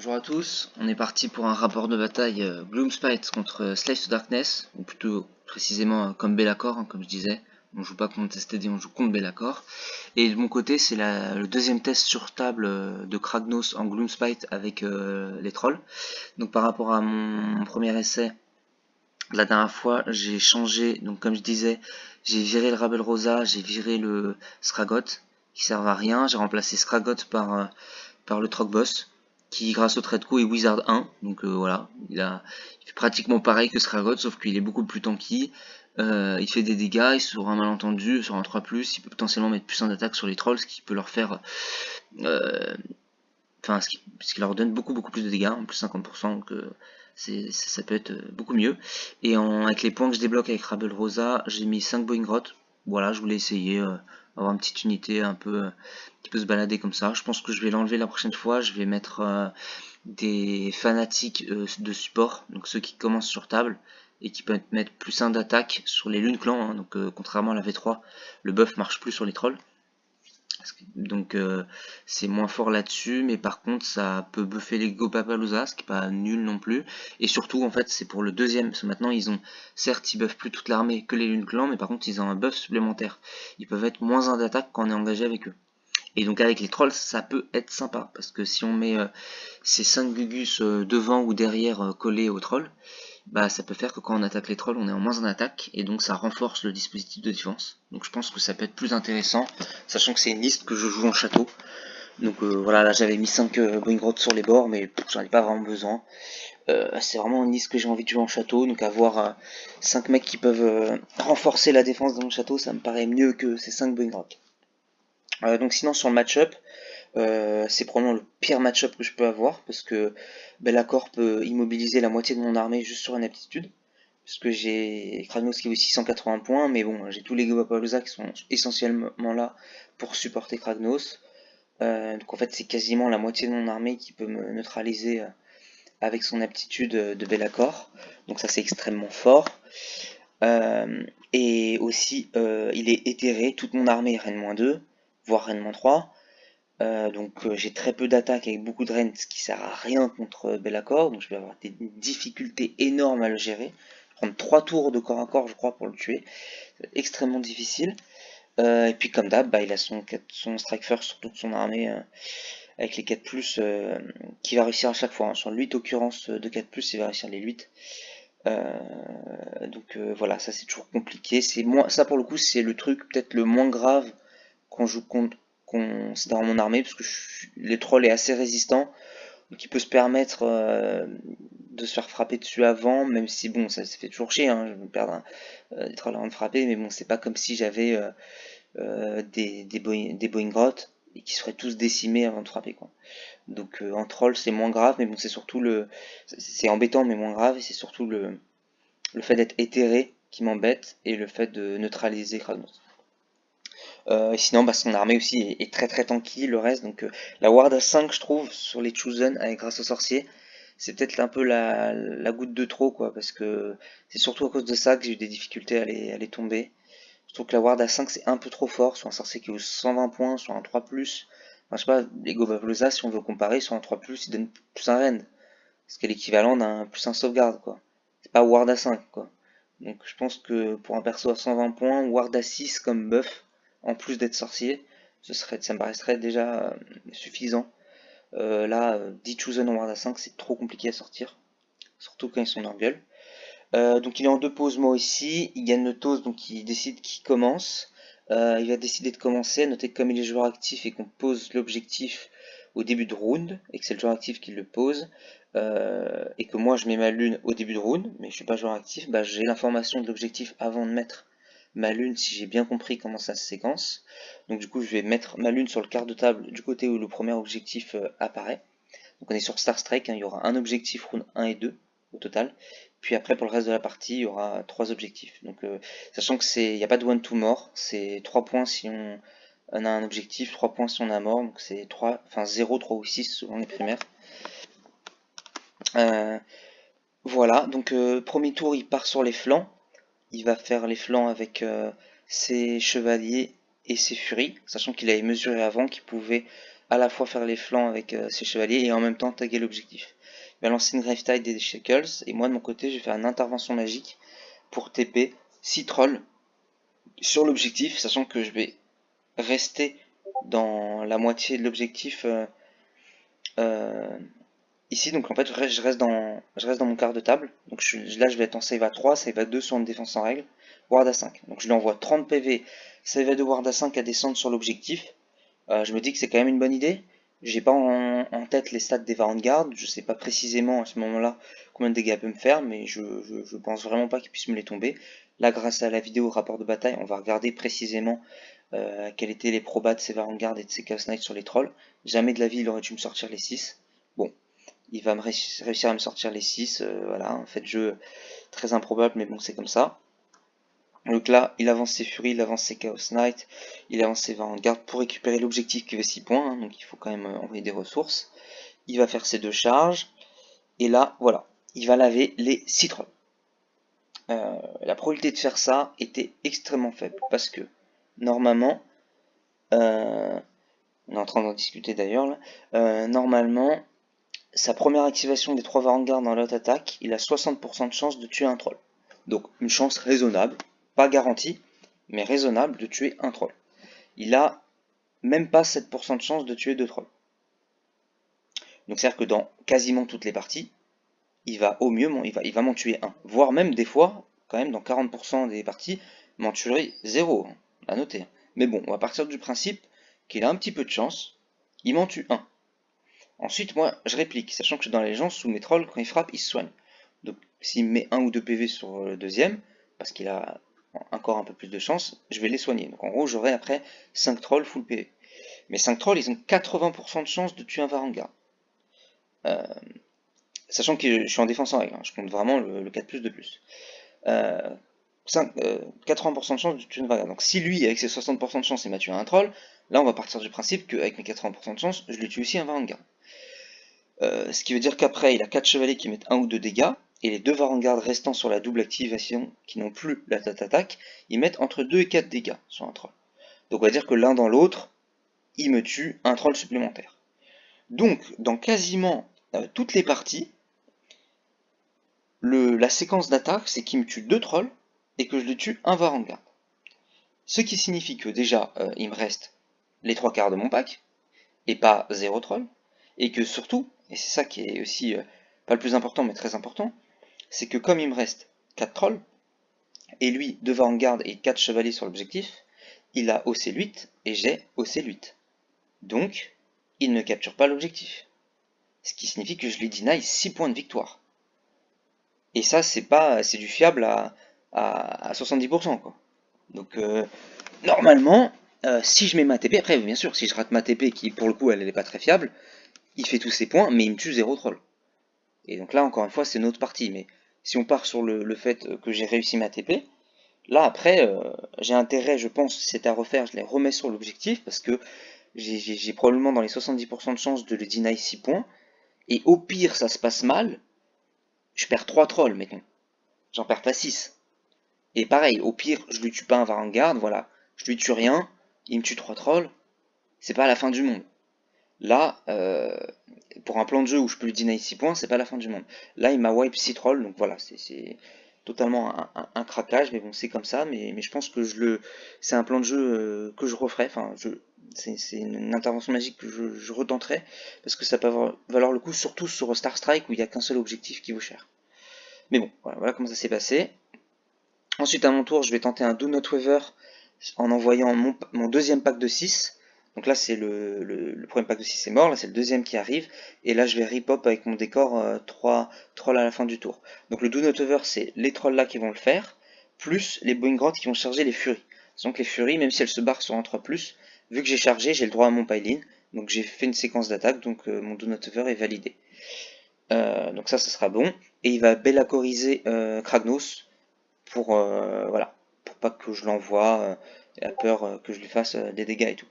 Bonjour à tous, on est parti pour un rapport de bataille Gloomspite contre Slaves to Darkness, ou plutôt précisément comme Be'lakor, comme je disais. On joue pas contre STD, on joue contre Be'lakor. Et de mon côté, c'est le deuxième test sur table de Kragnos en Gloomspite avec les trolls. Donc par rapport à mon premier essai, la dernière fois, j'ai changé, donc comme je disais, j'ai viré le Rabel Rosa, j'ai viré le Skragot, qui servent à rien. J'ai remplacé Skragot par le Troc Boss, qui grâce au trait de coup est Wizard 1, donc voilà, il fait pratiquement pareil que Skragot, sauf qu'il est beaucoup plus tanky, il fait des dégâts, et sur un malentendu, sur un 3+, il peut potentiellement mettre plus 1 d'attaque sur les trolls, ce qui peut leur faire, enfin, ce qui leur donne beaucoup plus de dégâts, en plus 50%, donc ça peut être beaucoup mieux. Et avec les points que je débloque avec Rabel Rosa, j'ai mis 5 Boingrot, voilà, je voulais essayer, avoir une petite unité un peu qui peut se balader comme ça. Je pense que je vais l'enlever la prochaine fois, je vais mettre des fanatiques de support, donc ceux qui commencent sur table et qui peuvent mettre plus 1 d'attaque sur les lunes clans, hein, donc contrairement à la V3, le buff marche plus sur les trolls. Donc c'est moins fort là-dessus, mais par contre ça peut buffer les Gopapalooza, ce qui est pas nul non plus. Et surtout en fait c'est pour le deuxième, parce que maintenant ils ont, certes ils buffent plus toute l'armée que les lunes clans, mais par contre ils ont un buff supplémentaire. Ils peuvent être moins 1 d'attaque quand on est engagé avec eux. Et donc avec les trolls ça peut être sympa, parce que si on met ces 5 Gugus devant ou derrière collés aux trolls, bah ça peut faire que quand on attaque les trolls on est en moins en attaque, et donc ça renforce le dispositif de défense. Donc je pense que ça peut être plus intéressant, sachant que c'est une liste que je joue en château. Donc voilà, là j'avais mis 5 Boingrot sur les bords, mais j'en ai pas vraiment besoin. C'est vraiment une liste que j'ai envie de jouer en château, donc avoir 5 mecs qui peuvent renforcer la défense dans le château, ça me paraît mieux que ces 5 Boingrot. Donc sinon sur le match-up, c'est probablement le pire match-up que je peux avoir, parce que Be'lakor peut immobiliser la moitié de mon armée juste sur une aptitude, puisque j'ai Kragnos qui vaut 680 points, mais bon, j'ai tous les Gopapalooza qui sont essentiellement là pour supporter Kragnos. Donc en fait c'est quasiment la moitié de mon armée qui peut me neutraliser avec son aptitude de Be'lakor, donc ça c'est extrêmement fort. Et aussi il est éthéré, toute mon armée est Reine-2, voire Reine-3. Donc j'ai très peu d'attaque avec beaucoup de reines, ce qui sert à rien contre Be'lakor, donc je vais avoir des difficultés énormes à le gérer. Prendre 3 tours de corps à corps je crois pour le tuer, c'est extrêmement difficile. Et puis comme d'hab, bah, il a son strike first sur toute son armée avec les 4+, qui va réussir à chaque fois, hein. Sur le 8 occurrence de 4+, il va réussir les 8. Donc voilà, ça c'est toujours compliqué. Ça pour le coup c'est le truc peut-être le moins grave quand je joue contre dans mon armée, parce que les trolls est assez résistant, donc il peut se permettre de se faire frapper dessus avant, même si bon ça fait toujours chier, hein, je vais perdre des trolls avant de frapper, mais bon c'est pas comme si j'avais des Boingrot et qui seraient tous décimés avant de frapper, quoi. Donc en troll c'est moins grave, mais bon c'est surtout c'est embêtant mais moins grave, et c'est surtout le fait d'être éthéré qui m'embête, et le fait de neutraliser Kragnos. Sinon bah, son armée aussi est très tanky, le reste, donc la ward à 5 je trouve sur les Chosen avec grâce au sorcier, c'est peut-être un peu la goutte de trop, quoi, parce que c'est surtout à cause de ça que j'ai eu des difficultés à les tomber. Je trouve que la ward à 5 c'est un peu trop fort, sur un sorcier qui vaut 120 points, sur un 3+, enfin, je sais pas, les Gopapalooza si on veut comparer, sur un 3+, il donne plus un rend, ce qui est l'équivalent d'un plus un sauvegarde, quoi. C'est pas ward à 5, quoi. Donc je pense que pour un perso à 120 points, ward à 6 comme buff, en plus d'être sorcier, ça me paraîtrait déjà suffisant. Là, 10 Chosen en ward à 5, c'est trop compliqué à sortir, surtout quand ils sont hors gueule. Donc il est en 2 pauses moi aussi, il gagne le toast, donc il décide qui commence. Il va décider de commencer, notez que comme il est joueur actif et qu'on pose l'objectif au début de round, et que c'est le joueur actif qui le pose, et que moi je mets ma lune au début de round, mais je suis pas joueur actif, bah, j'ai l'information de l'objectif avant de mettre ma lune, si j'ai bien compris comment ça se séquence. Donc du coup je vais mettre ma lune sur le quart de table du côté où le premier objectif apparaît. Donc on est sur Star Strike, hein, il y aura un objectif round 1 et 2 au total. Puis après pour le reste de la partie il y aura 3 objectifs. Donc sachant que il n'y a pas de one to mort, c'est 3 points si on a un objectif, 3 points si on a mort, donc c'est 0, 3 ou 6 selon les primaires. Voilà, donc premier tour il part sur les flancs, il va faire les flancs avec ses chevaliers et ses furies, sachant qu'il avait mesuré avant qu'il pouvait à la fois faire les flancs avec ses chevaliers et en même temps taguer l'objectif. Il va lancer une Gravetide et des Shackles, et moi de mon côté je vais faire une intervention magique pour TP 6 trolls sur l'objectif, sachant que je vais rester dans la moitié de l'objectif ici. Donc en fait je reste dans mon quart de table. Donc là je vais être en save à 3, save à 2 sur une défense en règle, ward à 5. Donc je lui envoie 30 PV, save à 2, ward à 5 à descendre sur l'objectif. Je me dis que c'est quand même une bonne idée. J'ai pas en tête les stats des Vanguard, je sais pas précisément à ce moment-là combien de dégâts elle peut me faire, mais je pense vraiment pas qu'il puisse me les tomber. Là, grâce à la vidéo rapport de bataille, on va regarder précisément quels étaient les probas de ces Vanguard et de ces Chaos Knight sur les trolls. Jamais de la vie il aurait dû me sortir les 6. Bon, il va réussir à me sortir les 6, voilà, un fait de jeu très improbable, mais bon, c'est comme ça. Donc là, il avance ses Furies, il avance ses Chaos Knight, il avance ses Vanguard pour récupérer l'objectif qui veut 6 points, hein, donc il faut quand même envoyer des ressources. Il va faire ses 2 charges, et là, voilà, il va laver les 6 trolls. La probabilité de faire ça était extrêmement faible, parce que, normalement, on est en train d'en discuter d'ailleurs, normalement, sa première activation des 3 Vanguard dans l'autre attaque, il a 60% de chance de tuer un troll. Donc une chance raisonnable, pas garantie, mais raisonnable de tuer un troll. Il a même pas 7% de chance de tuer 2 trolls. Donc c'est-à-dire que dans quasiment toutes les parties, il va au mieux, il va m'en tuer un. Voire même des fois, quand même dans 40% des parties, m'en tuerait 0, à noter. Mais bon, on va partir du principe qu'il a un petit peu de chance, il m'en tue un. Ensuite, moi, je réplique, sachant que dans la légende, sous mes trolls, quand il frappe, il se soigne. Donc, s'il me met 1 ou 2 PV sur le deuxième, parce qu'il a encore un peu plus de chance, je vais les soigner. Donc, en gros, j'aurai après 5 trolls full PV. Mais 5 trolls, ils ont 80% de chance de tuer un Varangar. Sachant que je suis en défense en règle, hein, je compte vraiment le 4+ de plus. 80% de chance de tuer un Varangar. Donc, si lui, avec ses 60% de chance, il m'a tué un troll, là, on va partir du principe qu'avec mes 80% de chance, je lui tue aussi un Varangar. Ce qui veut dire qu'après, il a 4 chevaliers qui mettent 1 ou 2 dégâts, et les 2 Varanguard restants sur la double activation, qui n'ont plus la attaque, ils mettent entre 2 et 4 dégâts sur un troll. Donc on va dire que l'un dans l'autre, il me tue un troll supplémentaire. Donc, dans quasiment toutes les parties, la séquence d'attaque, c'est qu'il me tue 2 trolls, et que je lui tue un Varanguard. Ce qui signifie que déjà, il me reste les 3 quarts de mon pack, et pas 0 troll, et que surtout, et c'est ça qui est aussi pas le plus important mais très important, c'est que comme il me reste 4 trolls, et lui 2 Vanguard et 4 chevaliers sur l'objectif, il a OC8 et j'ai OC8. Donc, il ne capture pas l'objectif. Ce qui signifie que je lui deny 6 points de victoire. Et ça, c'est du fiable à 70%, quoi. Donc, normalement, si je mets ma TP, après, bien sûr, si je rate ma TP, qui pour le coup, elle n'est pas très fiable, il fait tous ses points, mais il me tue 0 troll. Et donc là, encore une fois, c'est une autre partie. Mais si on part sur le fait que j'ai réussi ma TP, là, après, j'ai intérêt, je pense, si c'est à refaire, je les remets sur l'objectif, parce que j'ai probablement dans les 70% de chances de le deny 6 points. Et au pire, ça se passe mal, je perds 3 trolls, mettons. J'en perds pas 6. Et pareil, au pire, je lui tue pas un Varangard, voilà. Je lui tue rien, il me tue 3 trolls, c'est pas la fin du monde. Là, pour un plan de jeu où je peux lui deny 6 points, c'est pas la fin du monde. Là, il m'a wipe 6 trolls, donc voilà, c'est totalement un craquage, mais bon, c'est comme ça, mais je pense que c'est un plan de jeu que je referai, enfin, c'est une intervention magique que je retenterai, parce que ça peut valoir le coup, surtout sur Star Strike, où il n'y a qu'un seul objectif qui vaut cher. Mais bon, voilà comment ça s'est passé. Ensuite, à mon tour, je vais tenter un Do Not Waver en envoyant mon deuxième pack de 6. Donc là, c'est le premier pack de 6 est mort, là c'est le deuxième qui arrive, et là je vais repop avec mon décor 3 trolls à la fin du tour. Donc le Do Not Over, c'est les trolls là qui vont le faire, plus les Boeing Grottes qui vont charger les Furies. Donc les Furies, même si elles se barrent sur un 3+, vu que j'ai chargé, j'ai le droit à mon pile-in, donc j'ai fait une séquence d'attaque, donc mon Do Not Over est validé. Donc ça sera bon, et il va bellacoriser Kragnos, pour voilà, pour pas que je l'envoie, et à peur que je lui fasse des dégâts et tout.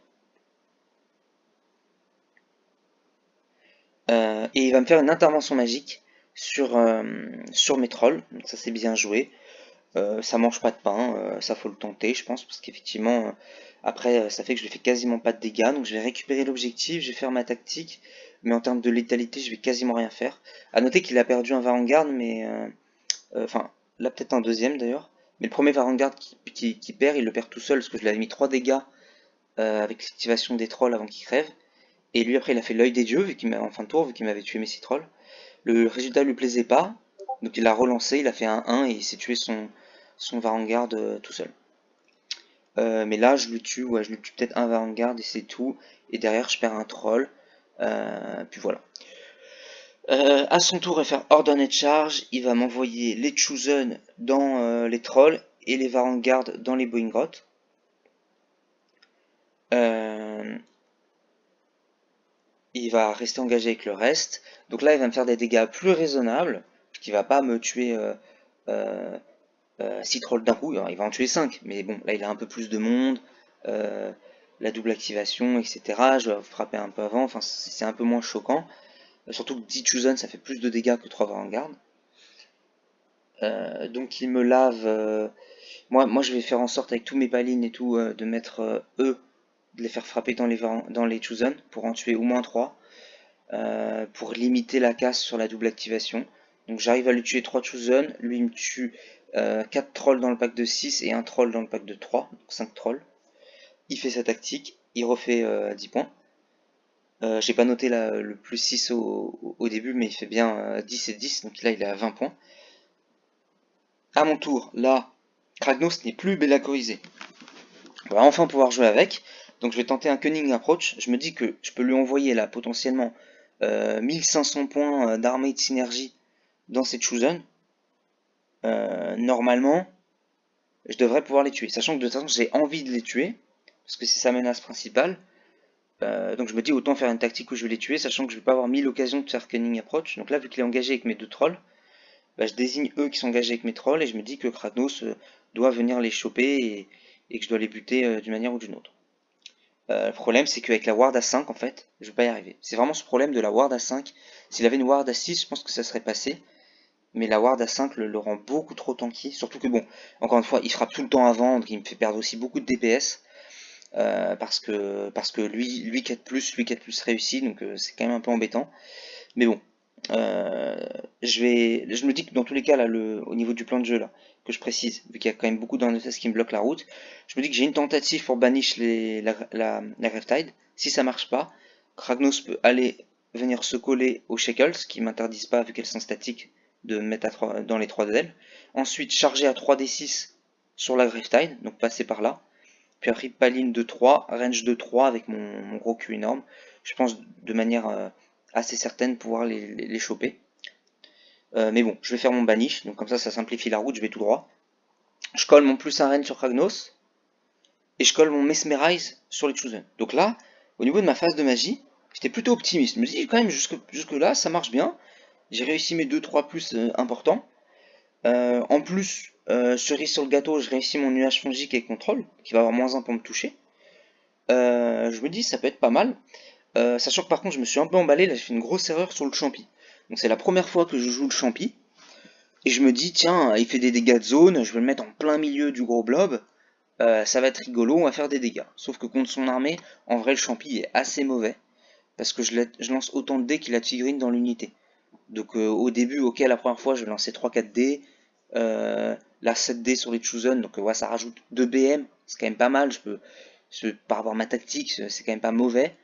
Et il va me faire une intervention magique sur mes trolls, donc ça c'est bien joué. Ça mange pas de pain, ça faut le tenter, je pense, parce qu'effectivement, après, ça fait que je lui fais quasiment pas de dégâts, donc je vais récupérer l'objectif, je vais faire ma tactique, mais en termes de létalité, je vais quasiment rien faire. À noter qu'il a perdu un Varanguard, mais enfin, là peut-être un deuxième d'ailleurs, mais le premier Varanguard qui perd, il le perd tout seul, parce que je lui avais mis 3 dégâts avec l'activation des trolls avant qu'il crève, et lui après il a fait l'œil des dieux, vu qu'il m'a en fin de tour, vu qu'il m'avait tué mes 6 trolls. Le résultat lui plaisait pas, donc il a relancé, il a fait un 1 et il s'est tué son Varanguard tout seul. Mais là je lui tue, ouais, je lui tue peut-être un Varanguard et c'est tout. Et derrière je perds un troll. Puis voilà. À son tour, il va faire Ordonné Charge. Il va m'envoyer les Chosen dans les trolls et les Varanguard dans les Boeing Grottes. Il va rester engagé avec le reste. Donc là, il va me faire des dégâts plus raisonnables. Parce qu'il va pas me tuer euh, 6 trolls d'un coup. Alors, il va en tuer 5. Mais bon, là, il a un peu plus de monde. Euh, la double activation, etc. Je vais frapper un peu avant. Enfin, c'est un peu moins choquant. Surtout que 10 Chosen, ça fait plus de dégâts que 3 Vanguard. Donc il me lave. Moi, je vais faire en sorte avec tous mes palines et tout de mettre eux, de les faire frapper dans les Chosen pour en tuer au moins 3. Pour limiter la casse sur la double activation. Donc j'arrive à lui tuer 3 Chosen, lui il me tue 4 trolls dans le pack de 6 et un troll dans le pack de 3, donc 5 trolls. Il fait sa tactique, il refait 10 points. J'ai pas noté le plus 6 au début, mais il fait bien 10 et 10, donc là il est à 20 points. À mon tour, là, Kragnos n'est plus bellacorisé. On va enfin pouvoir jouer avec. Donc je vais tenter un Cunning Approach. Je me dis que je peux lui envoyer là potentiellement 1500 points d'armée de synergie dans cette Chosen. Normalement, je devrais pouvoir les tuer. Sachant que de toute façon, j'ai envie de les tuer. Parce que c'est sa menace principale. Donc je me dis autant faire une tactique où je vais les tuer. Sachant que je vais pas avoir 1000 occasions de faire Cunning Approach. Donc là, vu qu'il est engagé avec mes 2 trolls, bah, je désigne eux qui sont engagés avec mes trolls. Et je me dis que Kragnos doit venir les choper. Et que je dois les buter d'une manière ou d'une autre. Le problème, c'est qu'avec la ward à 5, en fait, je vais pas y arriver. C'est vraiment ce problème de la ward à 5. S'il avait une ward à 6, je pense que ça serait passé. Mais la ward à 5 le rend beaucoup trop tanky. Surtout que, bon, encore une fois, il frappe tout le temps avant, donc il me fait perdre aussi beaucoup de DPS. Parce que lui 4+, réussi, donc c'est quand même un peu embêtant. Mais bon, je me dis que dans tous les cas, là, au niveau du plan de jeu, là, que je précise, vu qu'il y a quand même beaucoup d'NSS qui me bloquent la route, je me dis que j'ai une tentative pour banish la Riptide. Si ça marche pas, Kragnos peut venir se coller aux Shackles, qui m'interdisent pas, vu qu'elles sont statiques, de me mettre dans les 3 d'elles. Ensuite, charger à 3d6 sur la Riptide, donc passer par là. Puis après, paline de 3, range de 3 avec mon gros Q énorme. Je pense de manière assez certaine pouvoir les choper. Mais bon, je vais faire mon banish, donc comme ça simplifie la route, je vais tout droit. Je colle mon plus 1 reine sur Kragnos, et je colle mon Mesmerize sur les Chosen. Donc là, au niveau de ma phase de magie, j'étais plutôt optimiste. Je me dis quand même jusque là, ça marche bien. J'ai réussi mes 2-3 plus importants. En plus, cerise sur le gâteau, je réussis mon nuage fongique avec contrôle, qui va avoir moins 1 pour me toucher. Je me dis ça peut être pas mal. Sachant que par contre je me suis un peu emballé, là j'ai fait une grosse erreur sur le champi. Donc c'est la première fois que je joue le champi. Et je me dis tiens, il fait des dégâts de zone, je vais le mettre en plein milieu du gros blob. Ça va être rigolo, on va faire des dégâts. Sauf que contre son armée, en vrai le champi est assez mauvais. Parce que je lance autant de dés qu'il a de figurines dans l'unité. Donc au début, ok, la première fois je vais lancer 3-4 dés. Là 7 dés sur les Chosen, donc ouais, ça rajoute 2 BM, c'est quand même pas mal, par rapport à ma tactique, c'est quand même pas mauvais.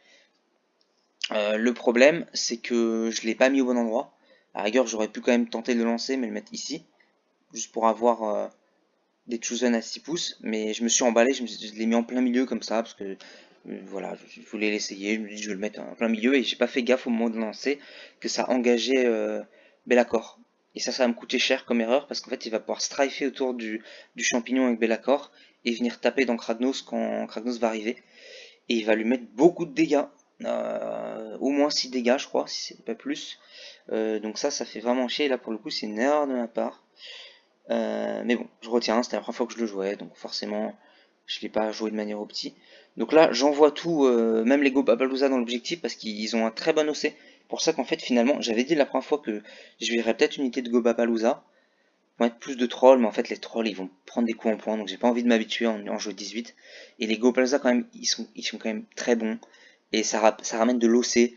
Le problème, c'est que je l'ai pas mis au bon endroit. À la rigueur, j'aurais pu quand même tenter de le lancer, mais le mettre ici, juste pour avoir des Chosen à 6 pouces. Mais je me suis emballé, je l'ai mis en plein milieu comme ça, parce que voilà, je voulais l'essayer. Je me dis, je vais le mettre en plein milieu, et j'ai pas fait gaffe au moment de lancer que ça engageait Bellacore. Et ça va me coûter cher comme erreur, parce qu'en fait, il va pouvoir strifer autour du champignon avec Bellacore et venir taper dans Kragnos quand Kragnos va arriver. Et il va lui mettre beaucoup de dégâts. Au moins 6 dégâts je crois, si c'est pas plus. Donc ça fait vraiment chier, là pour le coup c'est une erreur de ma part. Mais bon, je retiens, c'était la première fois que je le jouais, donc forcément je l'ai pas joué de manière opti. Donc là j'envoie tout, même les Gobapalooza dans l'objectif, parce qu'ils ont un très bon OC. Pour ça qu'en fait finalement, j'avais dit la première fois que je verrais peut-être une unité de Gobapalooza. mettre plus de trolls, mais en fait les trolls ils vont prendre des coups en point, donc j'ai pas envie de m'habituer en jouer 18. Et les Gopalza quand même, ils sont quand même très bons, et ça ramène de l'OC,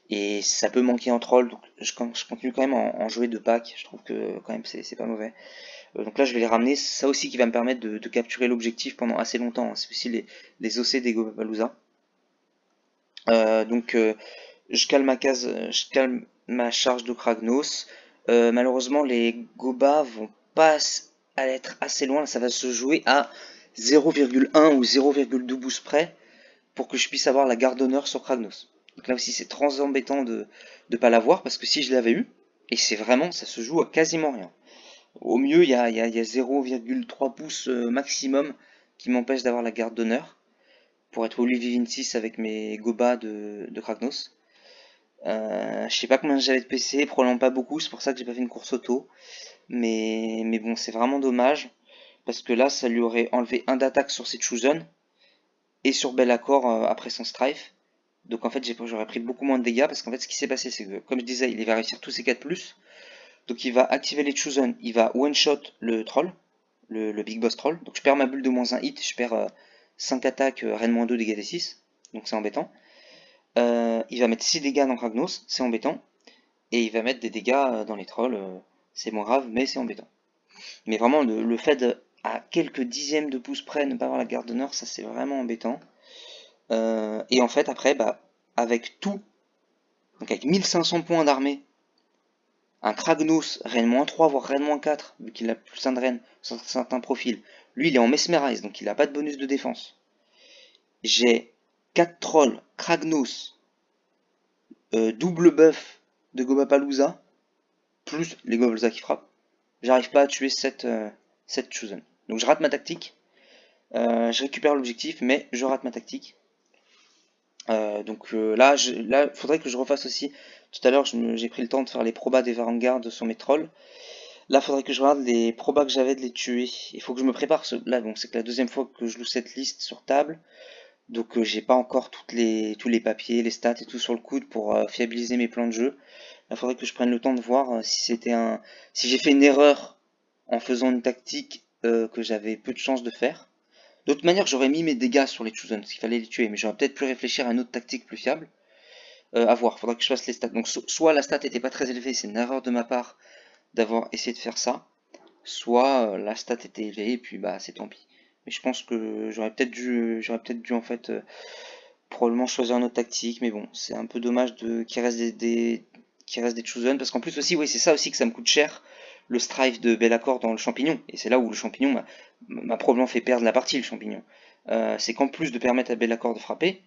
et ça peut manquer en troll, donc je continue quand même en jouer 2 packs, je trouve que quand même c'est pas mauvais. Donc là je vais les ramener, ça aussi qui va me permettre de capturer l'objectif pendant assez longtemps, hein. C'est aussi les OC des Gopalooza. Donc je calme ma charge de Kragnos. Malheureusement, les Goba vont pas être assez loin. Ça va se jouer à 0,1 ou 0,2 boost près pour que je puisse avoir la garde d'honneur sur Kragnos. Donc là aussi, c'est très embêtant de ne pas l'avoir parce que si je l'avais eu, et c'est vraiment, ça se joue à quasiment rien. Au mieux, il y a 0,3 pouces maximum qui m'empêche d'avoir la garde d'honneur pour être Olivier 26 avec mes Goba de Kragnos. Je sais pas combien j'avais de PC, probablement pas beaucoup, c'est pour ça que j'ai pas fait une course auto. Mais bon, c'est vraiment dommage, parce que là, ça lui aurait enlevé un d'attaque sur ses Chosen, et sur Bellacore après son Strife. Donc en fait, j'aurais pris beaucoup moins de dégâts, parce qu'en fait, ce qui s'est passé, c'est que, comme je disais, il va réussir tous ses 4+, donc il va activer les Chosen, il va one-shot le troll, le Big Boss Troll, donc je perds ma bulle de moins 1 hit, je perds 5 attaques, Reine-2, dégâts des 6, donc c'est embêtant. Il va mettre 6 dégâts dans Kragnos, c'est embêtant. Et il va mettre des dégâts dans les trolls, c'est moins grave, mais c'est embêtant. Mais vraiment, le fait à quelques dixièmes de pouce près ne pas avoir la garde d'honneur, ça c'est vraiment embêtant. Et en fait, après, bah, avec tout, donc avec 1500 points d'armée, un Kragnos, Reine-3, voire Reine-4, vu qu'il a plus un de Reine sur certains profils. Lui, il est en Mesmerize, donc il a pas de bonus de défense. J'ai 4 trolls, Kragnos, double buff de Gobapalooza, plus les Gobalza qui frappent. J'arrive pas à tuer cette Chosen. Donc je rate ma tactique. Je récupère l'objectif, mais je rate ma tactique. Là, faudrait que je refasse aussi. Tout à l'heure, j'ai pris le temps de faire les probas des Vanguard sur mes trolls. Là, faudrait que je regarde les probas que j'avais de les tuer. Il faut que je me prépare. Là, bon, c'est que la deuxième fois que je loue cette liste sur table. Donc j'ai pas encore tous les papiers, les stats et tout sur le coude pour fiabiliser mes plans de jeu. Là, faudrait que je prenne le temps de voir si j'ai fait une erreur en faisant une tactique que j'avais peu de chance de faire. D'autre manière, j'aurais mis mes dégâts sur les Chosen, parce qu'il fallait les tuer, mais j'aurais peut-être pu réfléchir à une autre tactique plus fiable. À voir, faudra que je fasse les stats. Donc soit la stat était pas très élevée, c'est une erreur de ma part d'avoir essayé de faire ça, soit la stat était élevée et puis bah c'est tant pis. Mais je pense que j'aurais peut-être dû en fait probablement choisir une autre tactique, mais bon, c'est un peu dommage qu'il reste qu'il reste des Chosen, parce qu'en plus aussi, oui, c'est ça aussi que ça me coûte cher, le Strife de Bellacore dans le champignon, et c'est là où le champignon m'a probablement fait perdre la partie, le champignon. C'est qu'en plus de permettre à Bellacore de frapper,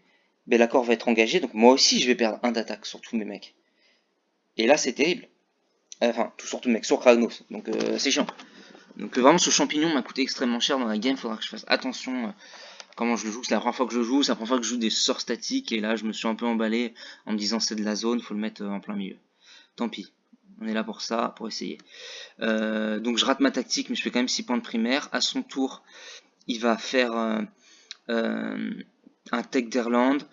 Bellacore va être engagé, donc moi aussi je vais perdre un d'attaque sur tous mes mecs. Et là c'est terrible. Enfin, tout sur tous mes mecs, sur Kragnos, donc c'est chiant. Donc vraiment ce champignon m'a coûté extrêmement cher dans la game, faudra que je fasse attention comment je le joue. C'est la première fois que je joue, c'est la première fois que je joue des sorts statiques, et là je me suis un peu emballé en me disant c'est de la zone, faut le mettre en plein milieu. Tant pis, on est là pour ça, pour essayer. Donc je rate ma tactique, mais je fais quand même 6 points de primaire. À son tour, il va faire un Tech d'Irlande.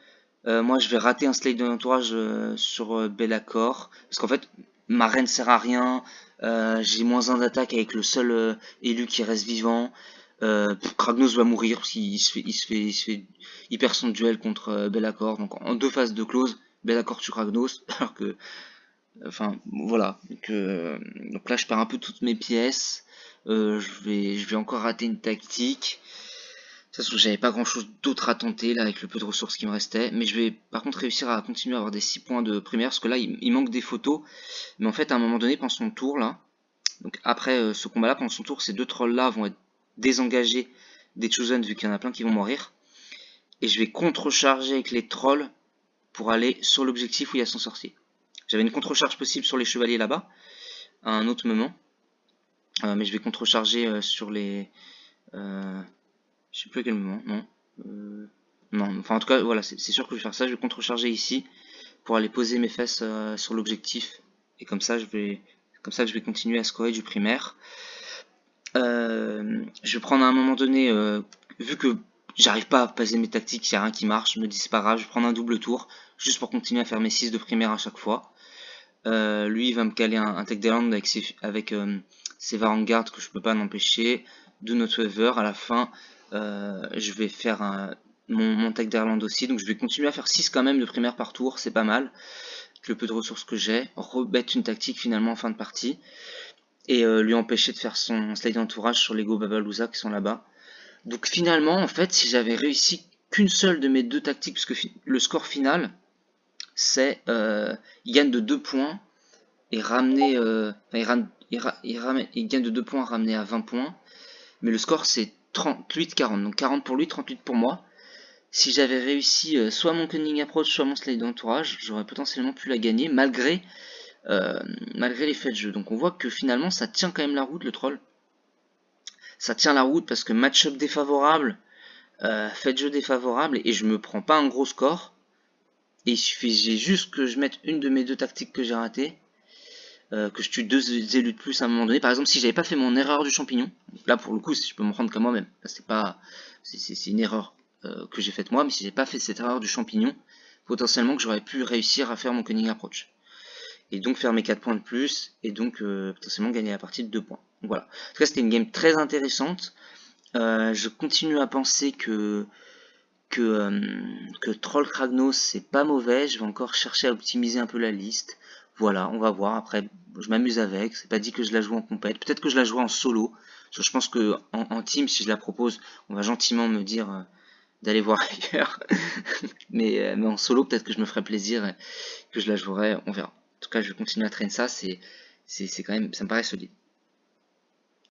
Moi je vais rater un slate de l'entourage sur Bellacore, parce qu'en fait ma reine sert à rien. J'ai moins 1 d'attaque avec le seul élu qui reste vivant. Kragnos va mourir parce qu'il perd son duel contre Bellacore. Donc en 2 phases de close, Bellacore tue Kragnos, alors que, enfin voilà. Donc là je perds un peu toutes mes pièces. Je vais encore rater une tactique. De toute façon, j'avais pas grand chose d'autre à tenter là avec le peu de ressources qui me restait, mais je vais par contre réussir à continuer à avoir des 6 points de primaire, parce que là il manque des photos. Mais en fait à un moment donné pendant son tour là, donc après ce combat là, pendant son tour, ces 2 trolls là vont être désengagés des Chosen vu qu'il y en a plein qui vont mourir. Et je vais contrecharger avec les trolls pour aller sur l'objectif où il y a son sorcier. J'avais une contrecharge possible sur les chevaliers là-bas, à un autre moment. Mais je vais contrecharger sur les... je sais plus à quel moment, non. Non, enfin en tout cas, voilà, c'est sûr que je vais faire ça. Je vais contrecharger ici pour aller poser mes fesses sur l'objectif. Et comme ça, je vais continuer à scorer du primaire. Je vais prendre à un moment donné, vu que j'arrive pas à passer mes tactiques, il n'y a rien qui marche, je me dis c'est pas grave, je vais prendre un double tour, juste pour continuer à faire mes 6 de primaire à chaque fois. Lui il va me caler un Tech Land ses Varangard que je peux pas m'empêcher. Do Not Weather à la fin. Je vais faire mon Tech Land aussi, donc je vais continuer à faire 6 quand même de primaire par tour, c'est pas mal. Avec le peu de ressources que j'ai, rebête une tactique finalement en fin de partie. Et lui empêcher de faire son slide d'entourage sur les Go Babalouza qui sont là-bas. Donc finalement, en fait, si j'avais réussi qu'une seule de mes deux tactiques, puisque le score final, c'est il gagne de 2 points et ramener, il gagne de 2 points ramené à 20 points, mais le score c'est 38-40, donc 40 pour lui, 38 pour moi. Si j'avais réussi soit mon cunning approach, soit mon slide d'entourage, j'aurais potentiellement pu la gagner malgré l'effet de jeu. Donc on voit que finalement ça tient quand même la route le troll. Ça tient la route parce que match-up défavorable, fait de jeu défavorable et je me prends pas un gros score. Et il suffisait juste que je mette une de mes deux tactiques que j'ai ratées, que je tue 2 élus de plus à un moment donné. Par exemple, si j'avais pas fait mon erreur du champignon, là pour le coup, je peux me rendre qu'à moi-même. C'est une erreur que j'ai faite moi, mais si j'ai pas fait cette erreur du champignon, potentiellement que j'aurais pu réussir à faire mon cunning approach. Et donc faire mes 4 points de plus, et donc potentiellement gagner la partie de 2 points. Donc voilà. En tout cas, c'était une game très intéressante. Je continue à penser que Troll Kragnos c'est pas mauvais, je vais encore chercher à optimiser un peu la liste. Voilà, on va voir. Après, je m'amuse avec, c'est pas dit que je la joue en compète, peut-être que je la joue en solo. Je pense que en team, si je la propose, on va gentiment me dire d'aller voir ailleurs. mais en solo, peut-être que je me ferai plaisir, que je la jouerai, on verra. En tout cas, je vais continuer à traîner ça, c'est quand même, ça me paraît solide.